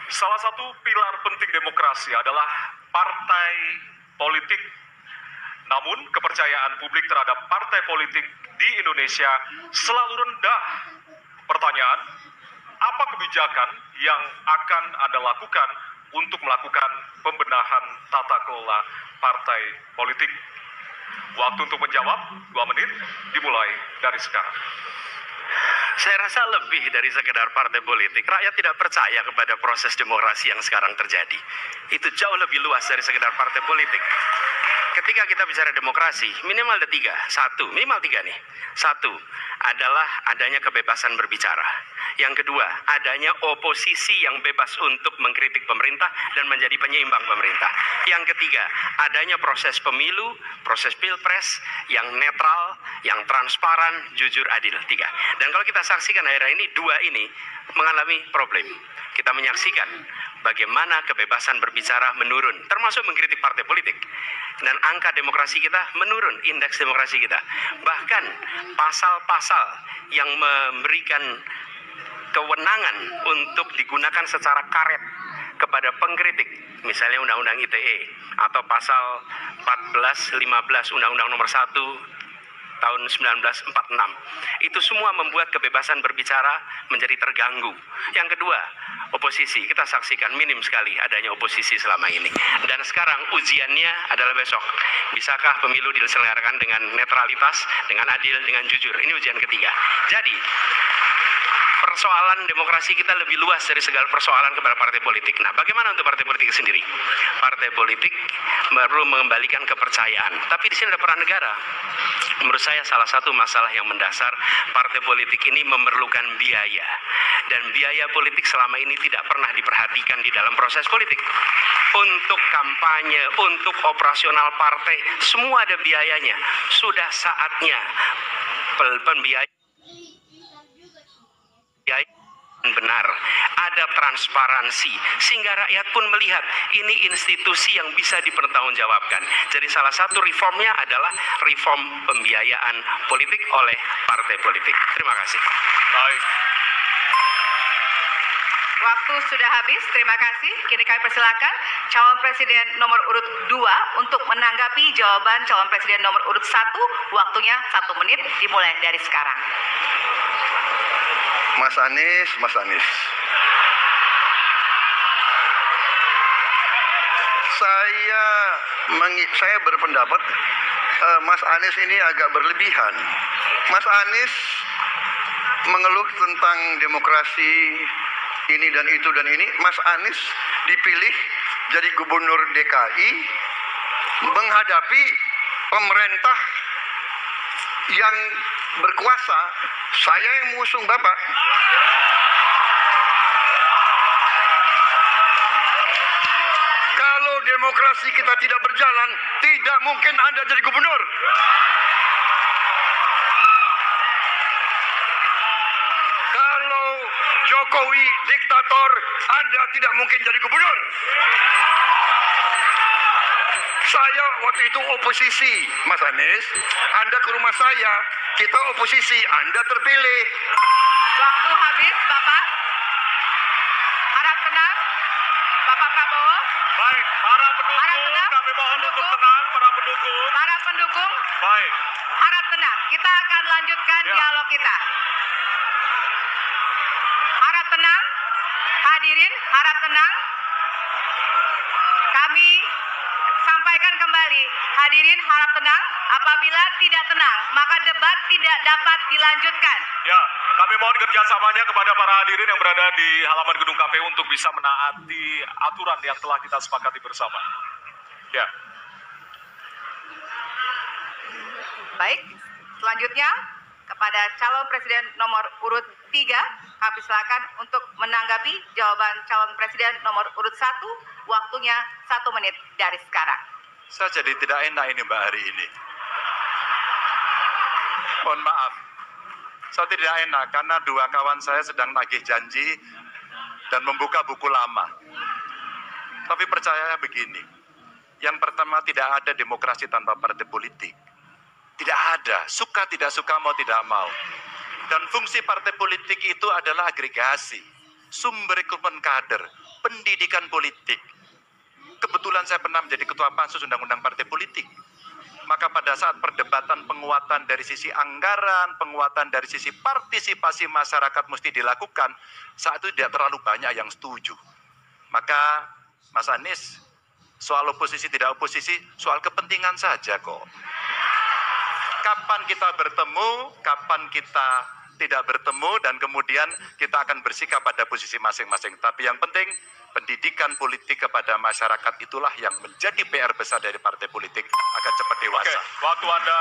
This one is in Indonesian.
Salah satu pilar penting demokrasi adalah partai politik. Namun, kepercayaan publik terhadap partai politik di Indonesia selalu rendah. Pertanyaan, apa kebijakan yang akan Anda lakukan untuk melakukan pembenahan tata kelola partai politik? Waktu untuk menjawab 2 menit dimulai dari sekarang. Saya rasa lebih dari sekedar partai politik. Rakyat tidak percaya kepada proses demokrasi yang sekarang terjadi. Itu jauh lebih luas dari sekedar partai politik. Ketika kita bicara demokrasi, minimal ada 3. Minimal 3 nih. 1 adalah adanya kebebasan berbicara. Yang kedua, adanya oposisi yang bebas untuk mengkritik pemerintah dan menjadi penyeimbang pemerintah. Yang ketiga, adanya proses pemilu, proses pilpres yang netral, yang transparan, jujur, adil. 3. Dan kalau kita saksikan akhir-akhir ini, 2 ini mengalami problem. Kita menyaksikan bagaimana kebebasan berbicara menurun, termasuk mengkritik partai politik. Dan angka demokrasi kita menurun, indeks demokrasi kita. Bahkan pasal-pasal yang memberikan kewenangan untuk digunakan secara karet kepada pengkritik, misalnya Undang-Undang ITE atau pasal 14-15 Undang-Undang nomor 1 tahun 1946. Itu semua membuat kebebasan berbicara menjadi terganggu. Yang kedua, oposisi. Kita saksikan minim sekali adanya oposisi selama ini. Dan sekarang ujiannya adalah besok. Bisakah pemilu diselenggarakan dengan netralitas, dengan adil, dengan jujur? Ini ujian ketiga. Jadi, persoalan demokrasi kita lebih luas dari segala persoalan kepada partai politik. Nah, bagaimana untuk partai politik sendiri? Partai politik perlu mengembalikan kepercayaan. Tapi di sini ada peran negara. Menurut saya salah satu masalah yang mendasar, partai politik ini memerlukan biaya. Dan biaya politik selama ini tidak pernah diperhatikan di dalam proses politik. Untuk kampanye, untuk operasional partai, semua ada biayanya. Sudah saatnya pembiayaan benar, ada transparansi, sehingga rakyat pun melihat ini institusi yang bisa dipertanggungjawabkan. Jadi salah satu reformnya adalah reform pembiayaan politik oleh partai politik. Terima kasih. Baik. Waktu sudah habis, terima kasih. Kini kami persilakan calon presiden nomor urut 2 untuk menanggapi jawaban calon presiden nomor urut 1. Waktunya 1 menit dimulai dari sekarang. Mas Anies. Saya berpendapat Mas Anies ini agak berlebihan. Mas Anies mengeluh tentang demokrasi ini dan itu dan ini. Mas Anies dipilih jadi gubernur DKI menghadapi pemerintah yang berkuasa. Saya yang mengusung Bapak. Kalau demokrasi kita tidak berjalan, tidak mungkin Anda jadi gubernur. Kalau Jokowi diktator, Anda tidak mungkin jadi gubernur. Saya waktu itu oposisi, Mas Anies. Anda ke rumah saya, kita oposisi, Anda terpilih. Waktu habis, Bapak. Harap tenang, Bapak Prabowo. Baik, para pendukung, Harap tenang. kami mohon untuk tenang, para pendukung. Para pendukung, Baik. harap tenang. Kita akan lanjutkan Ya. dialog kita. Harap tenang, hadirin, harap tenang. Kami sampaikan kembali, hadirin harap tenang. Apabila tidak tenang, maka debat tidak dapat dilanjutkan. Ya, kami mohon kerjasamanya kepada para hadirin yang berada di halaman gedung KPU untuk bisa menaati aturan yang telah kita sepakati bersama. Ya. Baik, selanjutnya kepada calon presiden nomor urut 3, kami silakan untuk menanggapi jawaban calon presiden nomor urut 1. Waktunya 1 menit dari sekarang. Saya jadi tidak enak ini Mbak hari ini. Mohon maaf, saya tidak enak karena 2 kawan saya sedang nagih janji dan membuka buku lama. Tapi percaya begini, yang pertama tidak ada demokrasi tanpa partai politik. Tidak ada, suka tidak suka, mau tidak mau. Dan fungsi partai politik itu adalah agregasi, sumber rekrutmen kader, pendidikan politik. Kebetulan saya pernah menjadi ketua pansus undang-undang partai politik. Maka pada saat perdebatan penguatan dari sisi anggaran, penguatan dari sisi partisipasi masyarakat mesti dilakukan, saat itu tidak terlalu banyak yang setuju. Maka Mas Anies, soal oposisi tidak oposisi, soal kepentingan saja kok. Kapan kita bertemu, kapan kita tidak bertemu, dan kemudian kita akan bersikap pada posisi masing-masing. Tapi yang penting, pendidikan politik kepada masyarakat itulah yang menjadi PR besar dari partai politik agar cepat dewasa. Oke, waktu Anda